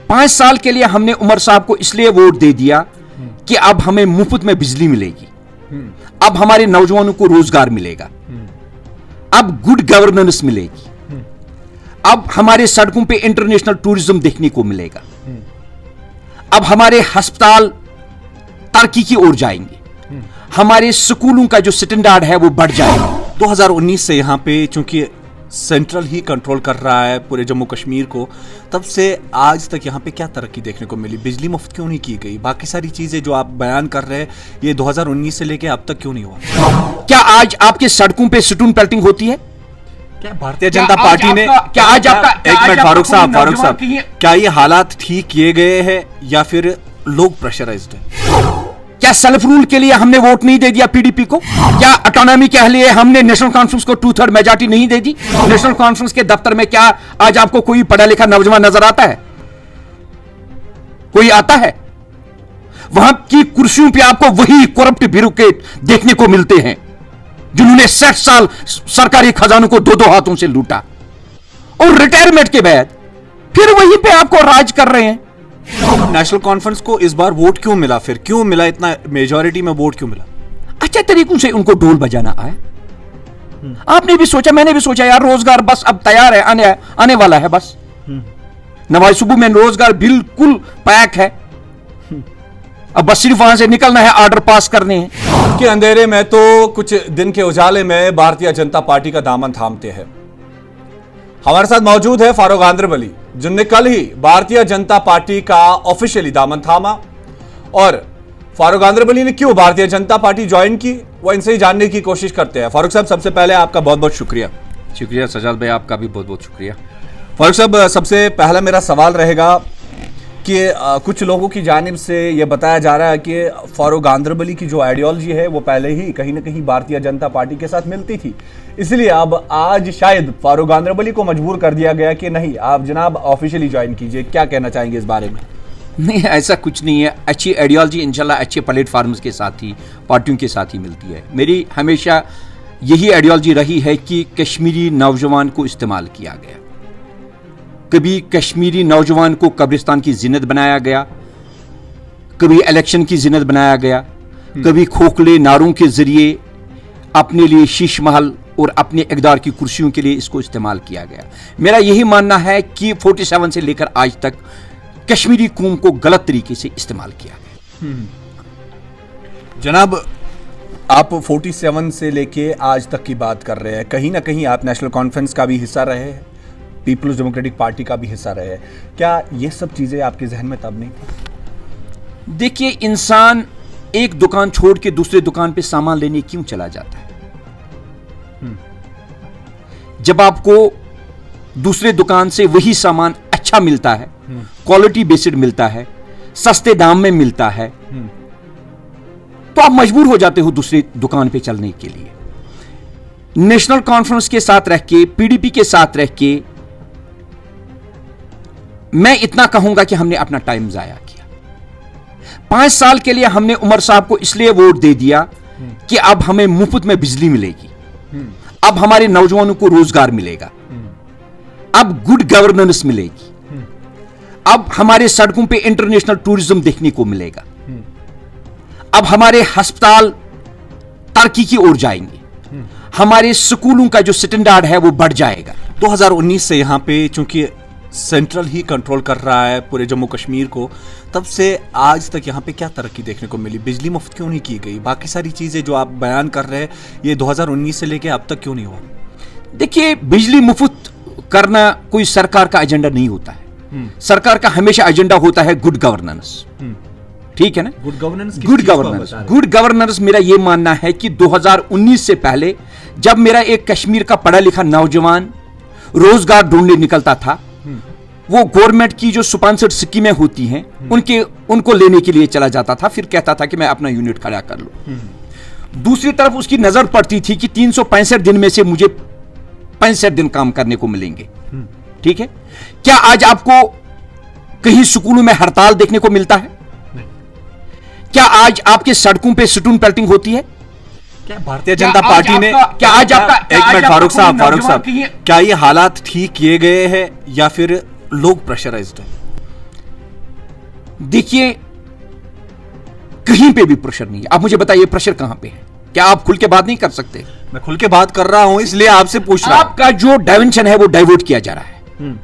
5 साल के लिए हमने उमर साहब को इसलिए वोट दे दिया कि अब हमें मुफ्त में बिजली मिलेगी, अब हमारे नौजवानों को रोजगार मिलेगा, अब गुड गवर्नेंस मिलेगी, अब हमारे सड़कों पे इंटरनेशनल टूरिज्म देखने को मिलेगा, अब हमारे अस्पताल तरक्की की ओर जाएंगे, हमारे स्कूलों का जो स्टैंडर्ड है वो बढ़ जाएगा। 2019 से यहाँ पे चूंकि सेंट्रल ही कंट्रोल कर रहा है पूरे जम्मू कश्मीर को, तब से आज तक यहाँ पे क्या तरक्की देखने को मिली? बिजली मुफ्त क्यों नहीं की गई? बाकी सारी चीजें जो आप बयान कर रहे हैं ये 2019 से लेके अब तक क्यों नहीं हुआ? क्या आज आपके सड़कों पे स्टोन पेल्टिंग होती है? क्या भारतीय जनता पार्टी ने क्या आज आपका एक मिनट फारूक साहब, क्या ये हालात ठीक किए गए हैं या फिर लोग प्रेशराइज्ड है? क्या सेल्फ रूल के लिए हमने वोट नहीं दे दिया पीडीपी को? क्या ऑटोनॉमी के लिए हमने नेशनल कॉन्फ्रेंस को 2/3 मेजॉरिटी नहीं दे दी? नेशनल कॉन्फ्रेंस के दफ्तर में क्या आज आपको कोई पढ़ा लिखा नौजवान नजर आता है? कोई आता है? वहां की कुर्सियों पे आपको वही करप्ट ब्यूरोक्रेट देखने को मिलते हैं जिन्होंने 60 साल सरकारी खजानों को 2-2 हाथों से लूटा और रिटायरमेंट के बाद फिर वहीं पे आपको राज कर रहे हैं। नेशनल कॉन्फ्रेंस को इस बार वोट क्यों मिला? फिर क्यों मिला? इतना मेजॉरिटी में वोट क्यों मिला? अच्छे तरीकों से उनको ढोल बजाना आया। आपने भी सोचा, मैंने भी सोचा यार रोजगार बस अब तैयार है, आने वाला है बस। नवाज सुबह में रोजगार बिल्कुल पैक है, अब बस सिर्फ वहां से निकलना है, ऑर्डर पास करने हैं। के अंधेरे में तो कुछ दिन के उजाले में भारतीय जनता पार्टी का दामन थामते हैं। हमारे साथ मौजूद है फारूक गांदरबली, जिनने कल ही भारतीय जनता पार्टी का ऑफिशियली दामन थामा। और फारूक गांदरबली ने क्यों भारतीय जनता पार्टी ज्वाइन की, वो इनसे ही जानने की कोशिश करते हैं। फारूक साहब, सबसे पहले आपका बहुत बहुत शुक्रिया। शुक्रिया सजाद भाई, आपका भी बहुत बहुत शुक्रिया। फारूक साहब, सबसे पहला मेरा सवाल रहेगा कि कुछ लोगों की जानिब से यह बताया जा रहा है कि फारूक गांदरबली की जो आइडियोलॉजी है वो पहले ही कहीं ना कहीं भारतीय जनता पार्टी के साथ मिलती थी, इसलिए अब आज शायद फारूक गांदरबली को मजबूर कर दिया गया कि नहीं, आप जनाब ऑफिशियली ज्वाइन कीजिए। क्या कहना चाहेंगे इस बारे में? नहीं, ऐसा कुछ नहीं है। अच्छी आइडियोलॉजी इंशाल्लाह अच्छे प्लेटफार्म्स के साथ ही, पार्टियों के साथ ही मिलती है। मेरी हमेशा यही आइडियोलॉजी रही है कि कश्मीरी नौजवान को इस्तेमाल किया गया। कभी कश्मीरी नौजवान को कब्रिस्तान की जिन्नत बनाया गया, कभी इलेक्शन की जिन्नत बनाया गया, कभी खोखले नारों के जरिए अपने लिए शीश महल और अपने इक़्तिदार की कुर्सियों के लिए इसको इस्तेमाल किया गया। मेरा यही मानना है कि 47 से लेकर आज तक कश्मीरी कौम को गलत तरीके से इस्तेमाल किया गया। जनाब, आप 47 से लेके आज तक की बात कर रहे हैं, कहीं ना कहीं आप नेशनल कॉन्फ्रेंस का भी हिस्सा रहे हैं, पीपल्स डेमोक्रेटिक पार्टी का भी हिस्सा रहे हैं। क्या ये सब चीजें आपके जहन में तब नहीं थी? देखिए, इंसान एक दुकान छोड़ के दूसरे दुकान पे सामान लेने क्यों चला जाता है? जब आपको दूसरे दुकान से वही सामान अच्छा मिलता है, क्वालिटी बेस्ड मिलता है, सस्ते दाम में मिलता है, तो आप मजबूर हो जाते हो दूसरी दुकान पे चलने के लिए। नेशनल कॉन्फ्रेंस के साथ रह के, पीडीपी के साथ रह के, मैं इतना कहूंगा कि हमने अपना टाइम जाया किया। 5 साल के लिए हमने उमर साहब को इसलिए वोट दे दिया कि अब हमें मुफ्त में बिजली मिलेगी, अब हमारे नौजवानों को रोजगार मिलेगा, अब गुड गवर्नेंस मिलेगी, अब हमारे सड़कों पे इंटरनेशनल टूरिज्म देखने को मिलेगा, अब हमारे अस्पताल तरक्की की ओर जाएंगे, हमारे स्कूलों का जो स्टैंडर्ड है वो बढ़ जाएगा। 2019 से यहाँ पे चूंकि सेंट्रल ही कंट्रोल कर रहा है पूरे जम्मू कश्मीर को, तब से आज तक यहाँ पे क्या तरक्की देखने को मिली? बिजली मुफ्त क्यों नहीं की गई? बाकी सारी चीजें जो आप बयान कर रहे हैं ये 2019 से लेके अब तक क्यों नहीं हुआ? देखिए, बिजली मुफ्त करना कोई सरकार का एजेंडा नहीं होता है। सरकार का हमेशा एजेंडा होता है गुड गवर्नेंस। ठीक है ना? गुड गवर्नेंस, गुड गवर्नेंस मेरा यह मानना है कि 2019 से पहले जब मेरा एक कश्मीर का पढ़ा लिखा नौजवान रोजगार ढूंढने निकलता था, वो गवर्नमेंट की जो स्पॉन्सर्ड स्कीमें होती हैं उनको लेने के लिए चला जाता था, फिर कहता था कि मैं अपना यूनिट खड़ा कर लूं। दूसरी तरफ उसकी नजर पड़ती थी कि 365 दिन में से मुझे 65 दिन काम करने को मिलेंगे। ठीक है? क्या आज आपको कहीं स्कूलों में हड़ताल देखने को मिलता है? क्या आज आपके सड़कों पे स्टोन पेल्टिंग होती है? क्या भारतीय जनता पार्टी ने क्या आज आपका एक मिनट फारूक साहब, क्या ये हालात ठीक किए गए हैं या फिर लोग प्रेशराइज्ड है? देखिए कहीं पे भी प्रेशर नहीं है। आप मुझे बताइए प्रेशर कहां पे है? क्या आप खुल के बात नहीं कर सकते? मैं खुल के बात कर रहा हूं, इसलिए आपसे पूछ रहा हूं। आपका जो डायमेंशन है वो डाइवर्ट किया जा रहा है,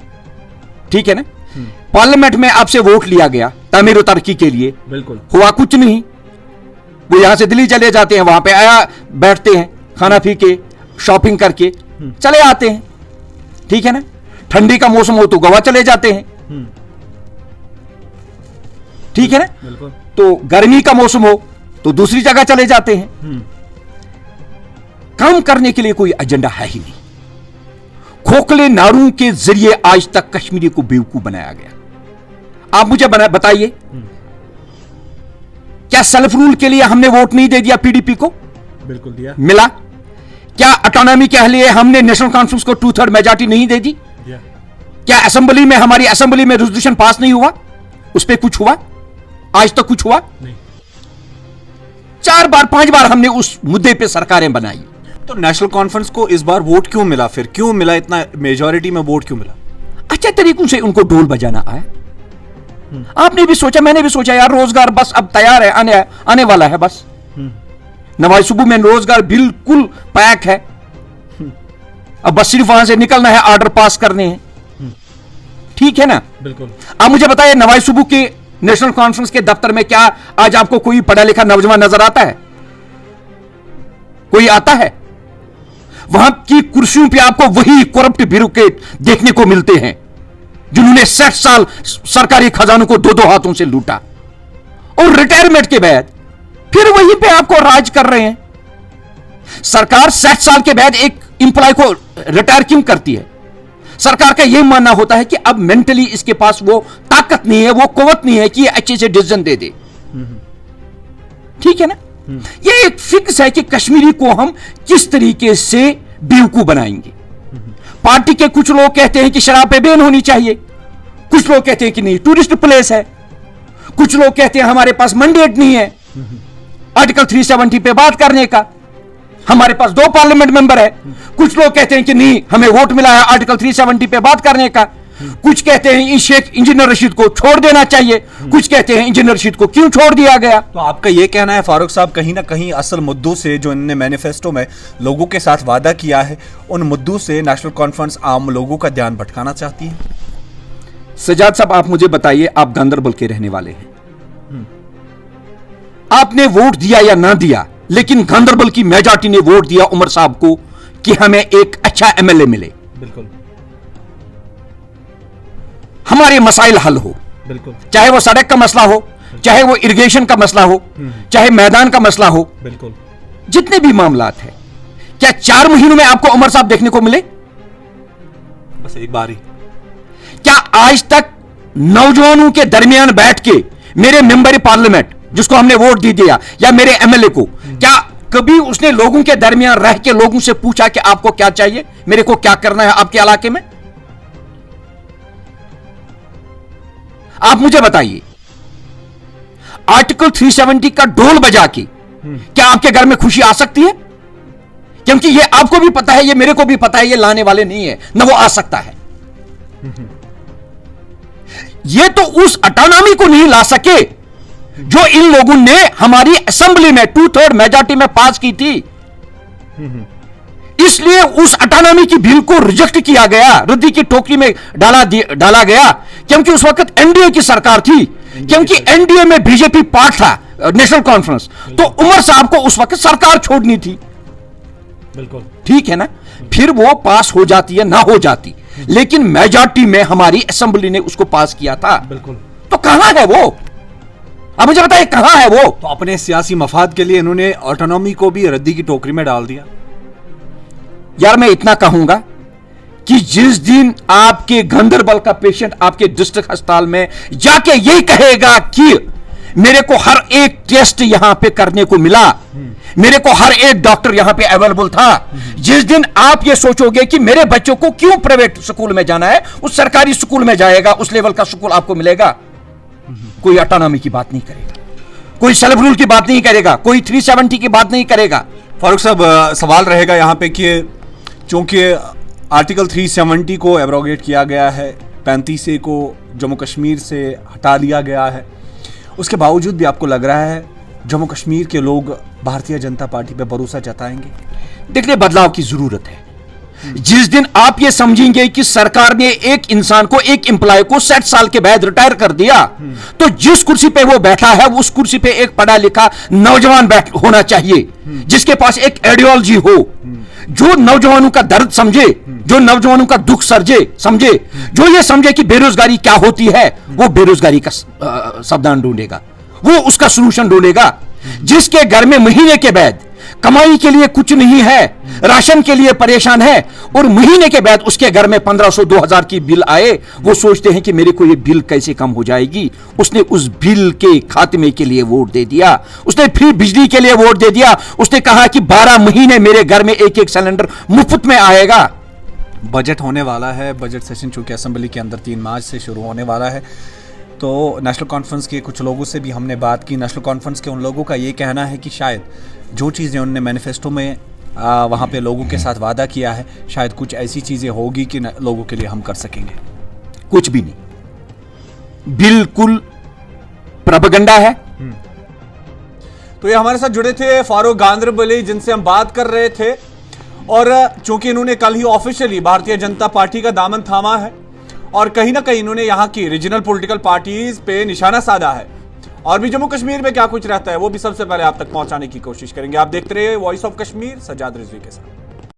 ठीक है ना? पार्लियामेंट में आपसे वोट लिया गया तामीर और तरक्की के लिए, बिल्कुल हुआ कुछ नहीं। वो यहां से दिल्ली चले जाते हैं, वहां पे आया बैठते हैं, खाना पी के शॉपिंग करके चले आते हैं, ठीक है ना? ठंडी का मौसम हो तो गोवा चले जाते हैं, ठीक है ना? बिल्कुल। तो गर्मी का मौसम हो तो दूसरी जगह चले जाते हैं। काम करने के लिए कोई एजेंडा है ही नहीं। खोखले नारों के जरिए आज तक कश्मीरी को बेवकूफ बनाया गया। आप मुझे बताइए, क्या सेल्फ रूल के लिए हमने वोट नहीं दे दिया पीडीपी को? बिल्कुल दिया। मिला। क्या ऑटोनॉमी के लिए हमने नेशनल कॉन्फ्रेंस को 2/3 मेजॉरिटी नहीं दे दी? दिया। क्या असेंबली में, हमारी असेंबली में रेजोल्यूशन पास नहीं हुआ? उस पर कुछ हुआ? आज तक कुछ हुआ नहीं। 4 बार 5 बार हमने उस मुद्दे पे सरकारें बनाई। तो नेशनल कॉन्फ्रेंस को इस बार वोट क्यों मिला? फिर क्यों मिला? इतना मेजॉरिटी में वोट क्यों मिला? अच्छे तरीकों से उनको ढोल बजाना आया। आपने भी सोचा, मैंने भी सोचा, यार रोजगार बस अब तैयार है, आने वाला है बस। नवाज सुबह में रोजगार बिल्कुल पैक है, अब बस सिर्फ वहां से निकलना है, ऑर्डर पास करने हैं, ठीक है ना? बिल्कुल। अब मुझे बताइए, नवाज सुबह के नेशनल कॉन्फ्रेंस के दफ्तर में क्या आज आपको कोई पढ़ा लिखा नौजवान नजर आता है? कोई आता है? वहां की कुर्सियों पे आपको वही करप्ट ब्यूरोक्रेट देखने को मिलते हैं जिन्होंने 60 साल सरकारी खजानों को 2-2 हाथों से लूटा, और रिटायरमेंट के बाद फिर वहीं पे आपको राज कर रहे हैं। सरकार 60 साल के बाद एक इंप्लॉय को रिटायर क्यों करती है? सरकार का यह मानना होता है कि अब मेंटली इसके पास वो ताकत नहीं है, वो कुव्वत नहीं है कि ये अच्छे से डिसीजन दे दे, ठीक है ना? ये एक फिक्स है कि कश्मीरी को हम किस तरीके से बेवकूफ बनाएंगे। पार्टी के कुछ लोग कहते हैं कि शराब पे बैन होनी चाहिए, कुछ लोग कहते हैं कि नहीं टूरिस्ट प्लेस है, कुछ लोग कहते हैं हमारे पास मैंडेट नहीं है आर्टिकल 370 पे बात करने का, हमारे पास 2 पार्लियामेंट मेंबर है। कुछ लोग कहते हैं कि नहीं हमें वोट मिला है आर्टिकल 370 पे बात करने का, कुछ कहते हैं शेख इंजीनियर रशीद को छोड़ देना चाहिए, कुछ कहते हैं इंजीनियर रशीद को क्यों छोड़ दिया गया। तो आपका यह कहना है फारूक साहब, कहीं ना कहीं असल मुद्दों से, जो इन्होंने मैनिफेस्टो में लोगों के साथ वादा किया है, उन मुद्दों से नेशनल कॉन्फ्रेंस आम लोगों का ध्यान भटकाना चाहती है? सजाद साहब आप मुझे बताइए, आप गांदरबल के रहने वाले हैं, आपने वोट दिया या ना दिया, लेकिन गांदरबल की मेजॉरिटी ने वोट दिया उमर साहब को कि हमें एक अच्छा एमएलए मिले, बिल्कुल, हमारे मसाइल हल हो, बिल्कुल, चाहे वो सड़क का मसला हो, चाहे वो इरिगेशन का मसला हो, चाहे मैदान का मसला हो, बिल्कुल, जितने भी मामलात हैं। क्या 4 महीनों में आपको उमर साहब देखने को मिले? बस एक बार ही। क्या आज तक नौजवानों के दरमियान बैठ के मेरे मेंबर पार्लियामेंट जिसको हमने वोट दी दिया, या मेरे एमएलए को, क्या कभी उसने लोगों के दरमियान रह के लोगों से पूछा कि आपको क्या चाहिए, मेरे को क्या करना है आपके इलाके में? आप मुझे बताइए, आर्टिकल 370 का ढोल बजा के क्या आपके घर में खुशी आ सकती है? क्योंकि ये आपको भी पता है, ये मेरे को भी पता है, ये लाने वाले नहीं है, ना वो आ सकता है। ये तो उस ऑटोनॉमी को नहीं ला सके जो इन लोगों ने हमारी असेंबली में 2/3 मेजॉरिटी में पास की थी। इसलिए उस ऑटोनॉमी की बिल को रिजेक्ट किया गया, रद्दी की टोकरी में डाला गया, क्योंकि उस वक्त एनडीए की सरकार थी, क्योंकि एनडीए में बीजेपी पार्ट था नेशनल कॉन्फ्रेंस, तो उमर साहब को उस वक्त सरकार छोड़नी थी, बिल्कुल, ठीक है ना? फिर वो पास हो जाती है ना हो जाती, लेकिन मेजॉरिटी में हमारी असेंबली ने उसको पास किया था, बिल्कुल। तो कहां है वो? अब मुझे बताइए कहां है वो? तो अपने सियासी मफाद के लिए इन्होंने ऑटोनॉमी को भी रद्दी की टोकरी में डाल दिया। यार मैं इतना कहूंगा कि जिस दिन आपके गांदरबल का पेशेंट आपके डिस्ट्रिक्ट अस्पताल में जाके यही कहेगा कि मेरे को हर एक टेस्ट यहां पे करने को मिला, मेरे को हर एक डॉक्टर यहां पे अवेलेबल था, जिस दिन आप ये सोचोगे कि मेरे बच्चों को क्यों प्राइवेट स्कूल में जाना है, उस सरकारी स्कूल में जाएगा, उस लेवल का स्कूल आपको मिलेगा। कोई ऑटोनॉमी की बात नहीं करेगा, कोई सेल्फ रूल की बात नहीं करेगा, कोई 370 की बात नहीं करेगा। फारूक साहब, सवाल रहेगा यहां पे कि चूंकि आर्टिकल 370 को एब्रोगेट किया गया है, 35A को जम्मू कश्मीर से हटा दिया गया है, उसके बावजूद भी आपको लग रहा है जम्मू कश्मीर के लोग भारतीय जनता पार्टी पे भरोसा जताएंगे? देखिए, बदलाव की जरूरत है। जिस दिन आप ये समझेंगे कि सरकार ने एक इंसान को, एक एम्प्लॉय को 60 साल के बाद रिटायर कर दिया, तो जिस कुर्सी पे वो बैठा है उस कुर्सी पे एक पढ़ा लिखा नौजवान होना चाहिए, जिसके पास एक आइडियोलॉजी हो, जो नौजवानों का दर्द समझे, जो नौजवानों का दुख समझे, जो ये समझे कि बेरोजगारी क्या होती है, वो बेरोजगारी का समाधान ढूंढेगा, वो उसका सलूशन ढूंढेगा। जिसके घर में महीने के बाद कमाई के लिए कुछ नहीं है, राशन के लिए परेशान है, और महीने के बाद उसके घर में 1500-2000 की बिल आए, वो सोचते हैं कि मेरे को ये बिल कैसे कम हो जाएगी। उसने उस बिल के खात्मे के लिए वोट दे दिया, उसने फ्री बिजली के लिए वोट दे दिया, उसने कहा कि 12 महीने मेरे घर में एक सिलेंडर मुफ्त में आएगा। बजट होने वाला है, बजट सेशन चूंकि असेंबली के अंदर 3 मार्च से शुरू होने वाला है, तो नेशनल कॉन्फ्रेंस के कुछ लोगों से भी हमने बात की। नेशनल कॉन्फ्रेंस के उन लोगों का ये कहना है कि शायद जो चीज़ें उन्होंने मैनिफेस्टो में वहाँ पे लोगों के साथ वादा किया है, शायद कुछ ऐसी चीज़ें होगी कि लोगों के लिए हम कर सकेंगे। कुछ भी नहीं, बिल्कुल प्रोपेगेंडा है। तो ये हमारे साथ जुड़े थे फारूक गांधरबली, जिनसे हम बात कर रहे थे, और चूंकि इन्होंने कल ही ऑफिशियली भारतीय जनता पार्टी का दामन थामा है और कहीं ना कहीं इन्होंने यहाँ की रीजनल पॉलिटिकल पार्टीज पे निशाना साधा है, और भी जम्मू कश्मीर में क्या कुछ रहता है वो भी सबसे पहले आप तक पहुंचाने की कोशिश करेंगे। आप देखते रहिए वॉइस ऑफ कश्मीर, सज्जाद रिजवी के साथ।